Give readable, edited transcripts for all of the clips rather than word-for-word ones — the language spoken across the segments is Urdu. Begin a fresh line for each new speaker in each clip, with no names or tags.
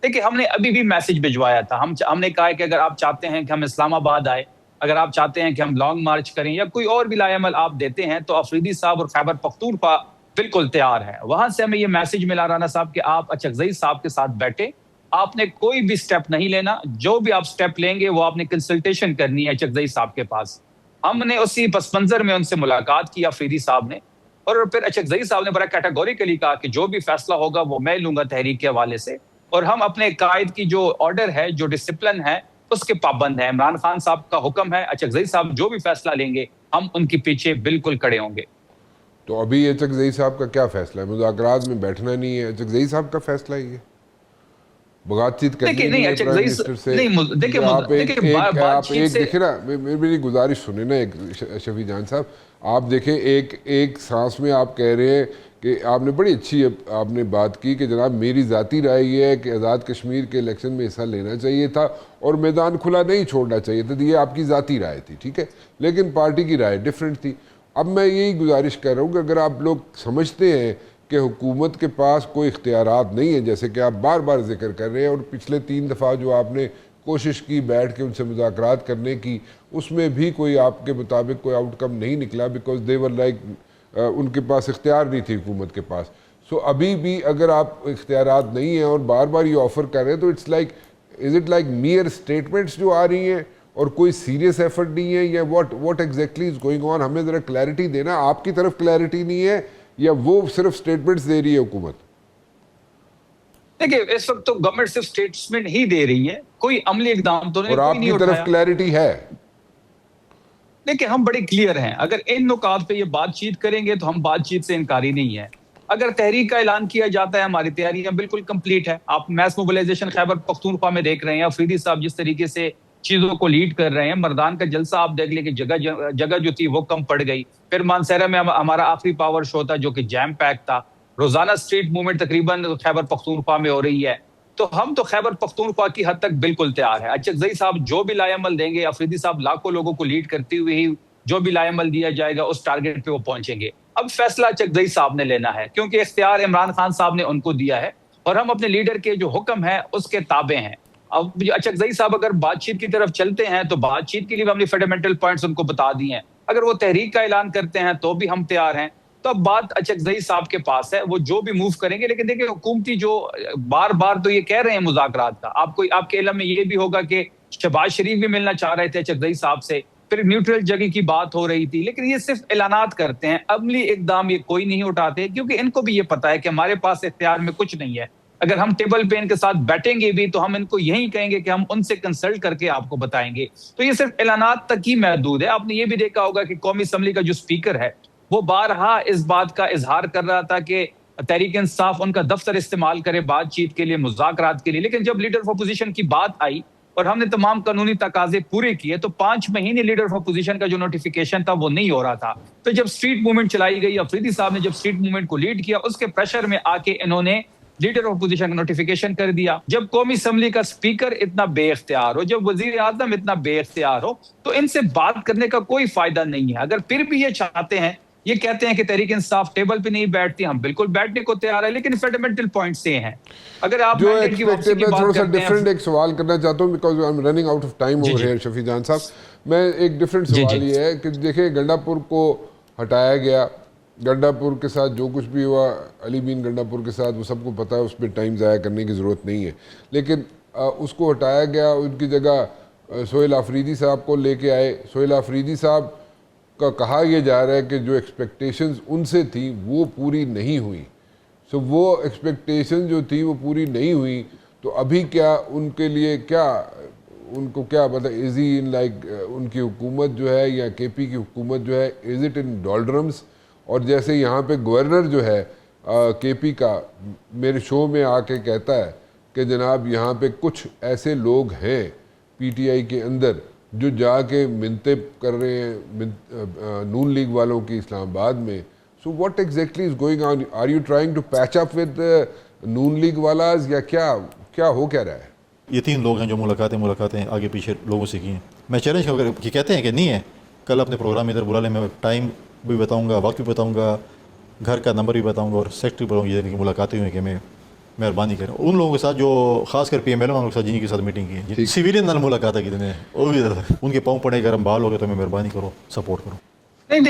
دیکھیے ہم نے ابھی بھی میسج بھجوایا تھا، ہم نے کہا ہے کہ اگر آپ چاہتے ہیں کہ ہم اسلام آباد آئے، اگر آپ چاہتے ہیں کہ ہم لانگ مارچ کریں یا کوئی اور بھی لائے عمل آپ دیتے ہیں تو افریدی صاحب اور خیبر پختونخوا بالکل تیار ہے. وہاں سے ہمیں یہ میسج ملا رانا صاحب کہ آپ اچکزئی صاحب کے ساتھ بیٹھے، آپ نے کوئی بھی سٹیپ نہیں لینا، جو بھی آپ سٹیپ لیں گے وہ آپ نے کنسلٹیشن کرنی ہے اچکزئی صاحب کے پاس. ہم نے اسی پس منظر میں ان سے ملاقات کی افریدی صاحب نے، اور پھر اچکزئی صاحب نے بڑا کیٹیگوریکلی کہا کہ جو بھی فیصلہ ہوگا وہ میں لوں گا تحریک کے حوالے سے، اور ہم اپنے قائد کی جو آرڈر ہے، جو ڈسپلن ہے، اس کے پابند ہیں. عمران خان صاحب کا حکم ہے، اچکزئی صاحب جو بھی فیصلہ لیں گے ہم ان کے پیچھے بالکل کھڑے ہوں گے.
تو ابھی اچکزئی صاحب کا کیا فیصلہ ہے؟ مذاکرات میں بیٹھنا نہیں ہے، اچکزئی صاحب کا فیصلہ ہی ہے، بات چیت کرنی نہیں ہے پرائم منسٹر سے. آپ ایک دیکھیں نا، میری گزارش سنیں نا ایک شفیع جان صاحب، آپ دیکھیں ایک سانس میں آپ کہہ رہے ہیں کہ آپ نے بڑی اچھی آپ نے بات کی کہ جناب میری ذاتی رائے یہ ہے کہ آزاد کشمیر کے الیکشن میں حصہ لینا چاہیے تھا اور میدان کھلا نہیں چھوڑنا چاہیے تھا. یہ آپ کی ذاتی رائے تھی، ٹھیک ہے، لیکن پارٹی کی رائے ڈیفرنٹ تھی. اب میں یہی گزارش کر رہا ہوں کہ اگر آپ لوگ سمجھتے ہیں کہ حکومت کے پاس کوئی اختیارات نہیں ہیں، جیسے کہ آپ بار بار ذکر کر رہے ہیں، اور پچھلے 3 دفعہ جو آپ نے کوشش کی بیٹھ کے ان سے مذاکرات کرنے کی، اس میں بھی کوئی آپ کے مطابق کوئی آؤٹ کم نہیں نکلا، بیکاز دے ور لائک ان کے پاس اختیار نہیں تھی حکومت کے پاس. سو ابھی بھی اگر آپ اختیارات نہیں ہیں اور بار بار یہ آفر کر رہے ہیں تو it's like, is it like mere statements جو آ رہی ہیں اور کوئی سیریس ایفرٹ نہیں ہے، یا what exactly is going on? ہمیں ذرا کلیئرٹی دینا. آپ کی طرف کلیئرٹی نہیں ہے یا وہ صرف سٹیٹمنٹس دے رہی ہے حکومت؟
دیکھیں اس وقت تو گورنمنٹ صرف سٹیٹمنٹ ہی دے رہی ہے، کوئی عملی اقدام تو کوئی نہیں اٹھایا.
اور آپ کی طرف کلیئرٹی ہے؟
دیکھیں ہم بڑے کلیئر ہیں، اگر ان نکات پہ یہ بات چیت کریں گے تو ہم بات چیت سے انکاری نہیں ہے. اگر تحریک کا اعلان کیا جاتا ہے ہماری تیاریاں بالکل کمپلیٹ ہے. آپ میس موبلائزیشن خیبر پختونخوا میں دیکھ رہے ہیں، افریدی صاحب جس طریقے سے چیزوں کو لیڈ کر رہے ہیں. مردان کا جلسہ آپ دیکھ لیں کہ جگہ جو تھی وہ کم پڑ گئی. پھر مانسہرہ میں ہمارا آخری پاور شو تھا جو کہ جیم پیک تھا. روزانہ اسٹریٹ موومنٹ تقریباً خیبر پختونخوا میں ہو رہی ہے. تو ہم تو خیبر پختونخوا کی حد تک بالکل تیار ہے. اچکزئی صاحب جو بھی لائے عمل دیں گے، افریدی صاحب لاکھوں لوگوں کو لیڈ کرتے ہوئے ہی جو بھی لائے عمل دیا جائے گا اس ٹارگٹ پہ وہ پہنچیں گے. اب فیصلہ اچکزئی صاحب نے لینا ہے کیونکہ اختیار عمران خان صاحب نے ان کو دیا ہے اور ہم اپنے لیڈر کے جو حکم ہے اس کے تابع ہیں. اب اچکزئی صاحب اگر بات چیت کی طرف چلتے ہیں تو بات چیت کے لیے ہم نے فنڈامنٹل پوائنٹس ان کو بتا دی ہیں. اگر وہ تحریک کا اعلان کرتے ہیں تو بھی ہم تیار ہیں. تو اب بات اچکزئی صاحب کے پاس ہے، وہ جو بھی موو کریں گے. لیکن دیکھیں حکومتی جو بار بار تو یہ کہہ رہے ہیں مذاکرات کا، آپ کے علم میں یہ بھی ہوگا کہ شہباز شریف بھی ملنا چاہ رہے تھے اچکزئی صاحب سے، پھر نیوٹرل جگہ کی بات ہو رہی تھی. لیکن یہ صرف اعلانات کرتے ہیں، عملی اقدام یہ کوئی نہیں اٹھاتے کیونکہ ان کو بھی یہ پتا ہے کہ ہمارے پاس اختیار میں کچھ نہیں ہے. اگر ہم ٹیبل پہ ان کے ساتھ بیٹھیں گے بھی تو ہم ان کو یہی کہیں گے کہ ہم ان سے کنسلٹ کر کے آپ کو بتائیں گے. تو یہ صرف اعلانات تک ہی محدود ہے. آپ نے یہ بھی دیکھا ہوگا کہ قومی اسمبلی کا جو اسپیکر ہے وہ بارہا اس بات کا اظہار کر رہا تھا کہ تحریک انصاف ان کا دفتر استعمال کرے بات چیت کے لیے، مذاکرات کے لیے. لیکن جب لیڈر آف اپوزیشن کی بات آئی اور ہم نے تمام قانونی تقاضے پورے کیے تو 5 مہینے لیڈر آف اپوزیشن کا جو نوٹیفیکیشن تھا وہ نہیں ہو رہا تھا. تو جب اسٹریٹ موومنٹ چلائی گئی، افریدی صاحب نے جب اسٹریٹ موومنٹ کو لیڈ کیا، اس کے پریشر میں آ کے انہوں نے لیڈر آف اپوزیشن کا نوٹیفیکیشن کر دیا. جب قومی اسمبلی کا اسپیکر اتنا بے اختیار ہو، جب وزیر اعظم اتنا بے اختیار ہو، تو ان سے بات کرنے کا کوئی فائدہ نہیں ہے. اگر پھر بھی یہ چاہتے ہیں، یہ کہتے ہیں کہ تحریک انصاف ٹیبل پہ نہیں بیٹھتی، ہم بالکل بیٹھنے کو تیار ہے، لیکن فنڈامنٹل پوائنٹ سے ہیں. اگر آپ
جو
مینڈیٹ کی واپسی کی
میں
بات
تھوڑا سا
کرتے ہیں،
ڈفرینٹ ایک سوال کرنا چاہتا ہوں because I am running out of time over here Shafi Jan صاحب. میں ایک ڈفرینٹ سوال یہ ہے کہ دیکھیں گنڈا پور کو ہٹایا گیا، گنڈا پور کے ساتھ جو کچھ بھی ہوا، علی بین گنڈا پور کے ساتھ، وہ سب کو پتہ ہے، اس پہ ٹائم ضائع کرنے کی ضرورت نہیں ہے. لیکن اس کو ہٹایا گیا، ان کی جگہ سہیل آفریدی صاحب کو لے کے آئے. سہیل آفریدی صاحب کا کہا یہ جا رہا ہے کہ جو ایکسپیکٹیشنز ان سے تھیں وہ پوری نہیں ہوئی. سو وہ ایکسپیکٹیشن جو تھی وہ پوری نہیں ہوئی، تو ابھی کیا ان کے لیے کیا، ان کو کیا مطلب ایزی ان لائک ان کی حکومت جو ہے یا کے پی کی حکومت جو ہے، از اٹ ان ڈولڈرمس؟ اور جیسے یہاں پہ گورنر جو ہے کے پی کا میرے شو میں آ کے کہتا ہے کہ جناب یہاں پہ کچھ ایسے لوگ ہیں پی ٹی آئی کے اندر جو جا کے منتیں کر رہے ہیں نون لیگ والوں کی اسلام آباد میں. So what exactly is going on? Are you trying to patch up with Noon league والاز یا کیا ہو کیا رہا ہے؟
یہ 3 لوگ ہیں جو ملاقاتیں آگے پیچھے لوگوں سے کی ہیں. میں چیلنج کروں کہ کہتے ہیں کہ نہیں ہے، کل اپنے پروگرام ادھر بلا لیں، میں ٹائم بھی بتاؤں گا، وقت بھی بتاؤں گا، گھر کا نمبر بھی بتاؤں گا اور سیکٹری بتاؤں گا کہ ملاقاتیں ہوئی کہ میں مہربانی کریں ان لوگوں کے ساتھ جو خاص کر پی ایم ایل والوں کے ساتھ جن کے ساتھ میٹنگ کی ہے، سویلین نال ملاقات ہے کتنے وہ بھی ان کے پاؤں پڑے اگر ہم بحال ہو گئے تو ہمیں مہربانی کرو سپورٹ کرو.
نہیں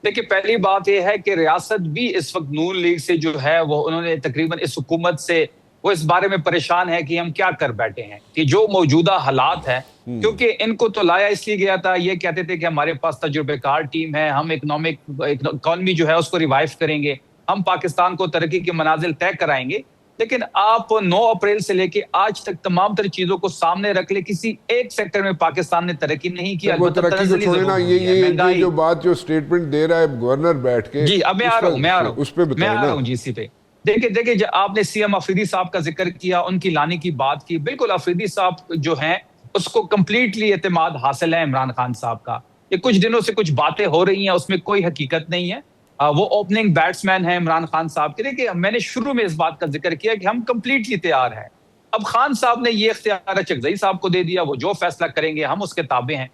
دیکھیے پہلی بات یہ ہے کہ ریاست بھی اس وقت نون لیگ سے جو ہے وہ انہوں نے تقریباً اس حکومت سے وہ اس بارے میں پریشان ہے کہ ہم کیا کر بیٹھے ہیں کہ جو موجودہ حالات ہے، کیونکہ ان کو تو لایا اس لیے گیا تھا، یہ کہتے تھے کہ ہمارے پاس تجربہ کار ٹیم ہے، ہم اکنامی جو ہے اس کو ریوائیو کریں گے، ہم پاکستان کو ترقی کے منازل طے کرائیں گے. لیکن آپ 9 اپریل سے لے کے آج تک تمام تر چیزوں کو سامنے رکھ لے، کسی ایک سیکٹر میں پاکستان نے ترقی نہیں کی.
وہ ترقی کو چھوڑے نا، یہ جو بات جو سٹیٹمنٹ دے رہا ہے گورنر بیٹھ کے،
جی اب میں آ رہا ہوں
اس پہ بتائیں نا.
جی اسی پہ دیکھیں جب آپ نے سی ایم افریدی صاحب کا ذکر کیا، ان کی لانے کی بات کی، بالکل افریدی صاحب جو ہیں اس کو کمپلیٹلی اعتماد حاصل ہے عمران خان صاحب کا. یہ کچھ دنوں سے کچھ باتیں ہو رہی ہیں، اس میں کوئی حقیقت نہیں ہے. وہ اوپننگ بیٹسمین ہیں عمران خان صاحب کے. دیکھیں میں نے شروع میں اس بات کا ذکر کیا کہ ہم کمپلیٹلی تیار ہیں. اب خان صاحب نے یہ اختیار چکزئی صاحب کو دے دیا، وہ جو فیصلہ کریں گے ہم اس کے تابع ہیں.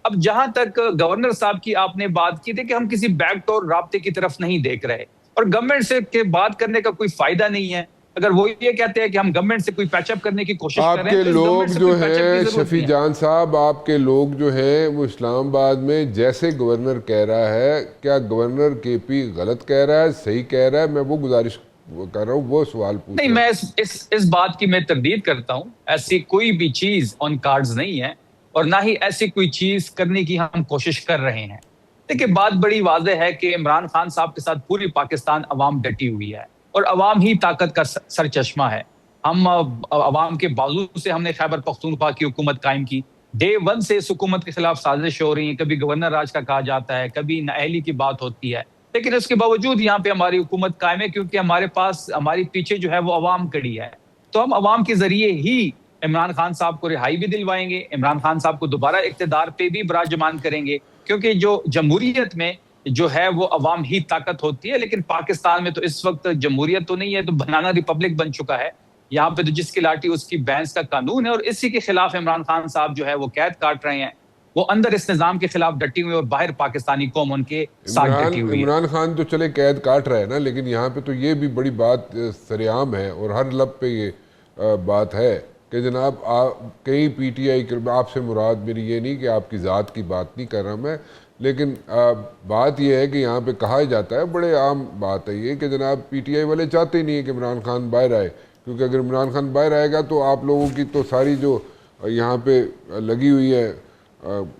اب جہاں تک گورنر صاحب کی آپ نے بات کی تھی کہ ہم کسی بیک ڈور رابطے کی طرف نہیں دیکھ رہے اور گورنمنٹ سے کے بات کرنے کا کوئی فائدہ نہیں ہے. اگر وہ یہ کہتے ہیں کہ ہم گورنمنٹ سے کوئی پیچ اپ کرنے کی کوشش کر رہے ہیں،
آپ کے لوگ جو ہیں شفیع جان صاحب، آپ کے لوگ جو ہیں وہ اسلام آباد میں جیسے گورنر کہہ رہا ہے، کیا گورنر کے پی غلط کہہ رہا ہے صحیح کہہ رہا ہے؟ میں وہ گزارش کر رہا ہوں، وہ سوال پوچھ
نہیں. میں اس بات کی میں تردید کرتا ہوں. ایسی کوئی بھی چیز آن کارڈز نہیں ہے اور نہ ہی ایسی کوئی چیز کرنے کی ہم کوشش کر رہے ہیں. دیکھیں بات بڑی واضح ہے کہ عمران خان صاحب کے ساتھ پوری پاکستان عوام ڈٹی ہوئی ہے اور عوام ہی طاقت کا سر چشمہ ہے. ہم عوام کے بازو سے ہم نے خیبر پختونخوا کی حکومت قائم کی. ڈے 1 سے اس حکومت کے خلاف سازش ہو رہی ہیں، کبھی گورنر راج کا کہا جاتا ہے، کبھی نااہلی کی بات ہوتی ہے، لیکن اس کے باوجود یہاں پہ ہماری حکومت قائم ہے کیونکہ ہماری پیچھے جو ہے وہ عوام کڑی ہے. تو ہم عوام کے ذریعے ہی عمران خان صاحب کو رہائی بھی دلوائیں گے، عمران خان صاحب کو دوبارہ اقتدار پہ بھی براجمان کریں گے، کیونکہ جو جمہوریت میں جو ہے وہ عوام ہی طاقت ہوتی ہے. لیکن پاکستان میں تو اس وقت جمہوریت تو نہیں ہے، تو بنانا ریپبلک بن چکا ہے. یہاں پہ تو جس کی لاٹھی اس کی بینس کا قانون ہے اور اسی کے خلاف عمران خان صاحب جو ہے وہ قید کاٹ رہے ہیں. وہ اندر اس نظام کے خلاف ڈٹی ہوئی اور باہر پاکستانی قوم ان کے ساتھ ڈٹی ہوئی ہے.
عمران خان تو چلے قید کاٹ رہے ہیں نا، لیکن یہاں پہ تو یہ بھی بڑی بات سریعام ہے اور ہر لب پہ یہ بات ہے کہ جناب کئی پی ٹی آئی، آپ سے مراد میری یہ نہیں کہ آپ کی ذات کی بات نہیں کر رہا میں، لیکن بات یہ ہے کہ یہاں پہ کہا جاتا ہے، بڑے عام بات ہے یہ کہ جناب پی ٹی آئی والے چاہتے ہی نہیں ہے کہ عمران خان باہر آئے، کیونکہ اگر عمران خان باہر آئے گا تو آپ لوگوں کی تو ساری جو یہاں پہ لگی ہوئی ہے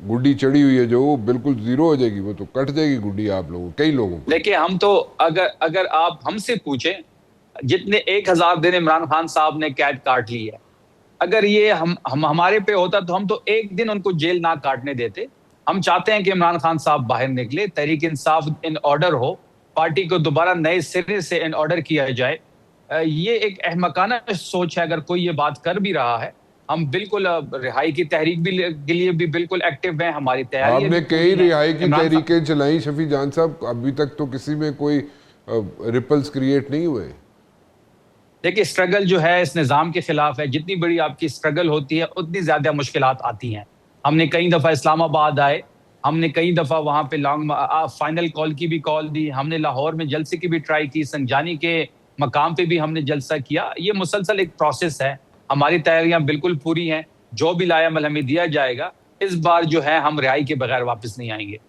گڈی چڑھی ہوئی ہے جو وہ بالکل زیرو ہو جائے گی، وہ تو کٹ جائے گی گڈی آپ لوگوں کئی لوگوں کو.
دیکھیں ہم تو اگر آپ ہم سے پوچھیں جتنے 1000 دن عمران خان صاحب نے قید کاٹ لی ہے، اگر یہ ہمارے پہ ہوتا تو ہم تو ایک دن ان کو جیل نہ کاٹنے دیتے. ہم چاہتے ہیں کہ عمران خان صاحب باہر نکلے، Tehreek Insaf in order who, party کو دوبارہ نئے سرے سے ان آرڈر کیا جائے. یہ ایک احمقانہ سوچ ہے. اگر کوئی یہ بات کر بھی رہا ہے، ہم بالکل رہائی کی تحریک بھی کے لیے بھی بالکل ایکٹیو ہیں. ہماری تیاری
آپ نے کئی رہائی کی تحریکیں چلائیں شفیع جان صاحب، ابھی تک تو کسی میں کوئی ریپلز کریٹ نہیں ہوئے.
دیکھیں اسٹرگل جو ہے اس نظام کے خلاف ہے. جتنی بڑی آپ کی اسٹرگل ہوتی ہے اتنی زیادہ مشکلات آتی ہیں. ہم نے کئی دفعہ اسلام آباد آئے، ہم نے کئی دفعہ وہاں پہ فائنل کال کی بھی کال دی، ہم نے لاہور میں جلسے کی بھی ٹرائی کی، سنجانی کے مقام پہ بھی ہم نے جلسہ کیا. یہ مسلسل ایک پروسیس ہے. ہماری تیاریاں بالکل پوری ہیں. جو بھی لایا عمل ہمیں دیا جائے گا. اس بار جو ہے ہم رہائی کے بغیر واپس نہیں آئیں گے.